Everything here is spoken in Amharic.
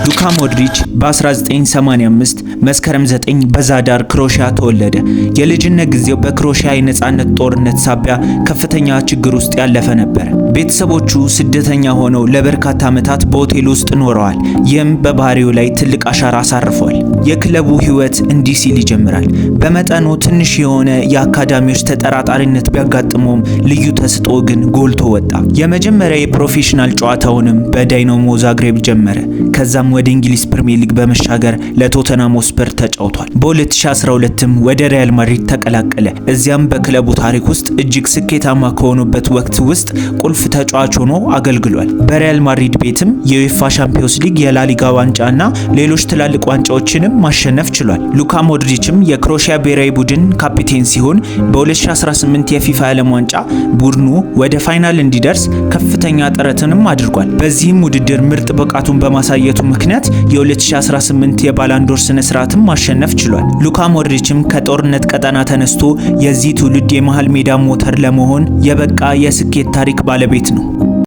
ሉካ ሞድሪች በ1985 መስከረም 9 በዛዳር ክሮሺያ ተወለደ። የልጅነት ጊዜው በክሮሺያ የነጻነት ጦርነት ሳቢያ ከፍተኛ ችግር ውስጥ ያለፈ ነበር። ቤተሰቦቹ ስደተኛ ሆነው ለበርካታ ዓመታት በሆቴል ውስጥ ኖረዋል። ይህም በባህሪው ላይ ትልቅ አሻራ አሳርፏል። የክለቡ ህይወት እንዲህ ሲል ይጀምራል። በመጠኑ ትንሽ የሆነ የአካዳሚዎች ተጠራጣሪነት ቢያጋጥመውም ልዩ ተስጦ ግን ጎልቶ ወጣ። የመጀመሪያ የፕሮፌሽናል ጨዋታውንም በዳይናሞ ዛግሬብ ጀመረ። ከዛም ወደ እንግሊዝ ፕሪሚየር ሊግ በመሻገር ለቶተንሃም ሆትስፐር ተጫውቷል። በ2012ም ወደ ሪያል ማድሪድ ተቀላቀለ። እዚያም በክለቡ ታሪክ ውስጥ እጅግ ስኬታማ ከሆኑበት ወቅት ውስጥ ቁልፍ ተጫዋች ሆኖ አገልግሏል። በሪያል ማድሪድ ቤትም የዩኤፋ ሻምፒዮንስ ሊግ፣ የላሊጋ ዋንጫና ሌሎች ትላልቅ ዋንጫዎችንም ማሸነፍ ችሏል። ሉካ ሞድሪችም የክሮሺያ ብሔራዊ ቡድን ካፒቴን ሲሆን በ2018 የፊፋ ዓለም ዋንጫ ቡድኑ ወደ ፋይናል እንዲደርስ ከፍተኛ ጥረትንም አድርጓል። በዚህም ውድድር ምርጥ ብቃቱን በማሳየቱ ምክንያት የ2018 የባላንዶር ስነ ስርዓትም ማሸነፍ ችሏል። ሉካ ሞድሪችም ከጦርነት ቀጠና ተነስቶ የዚህ ትውልድ የመሃል ሜዳ ሞተር ለመሆን የበቃ የስኬት ታሪክ ባለቤት ነው።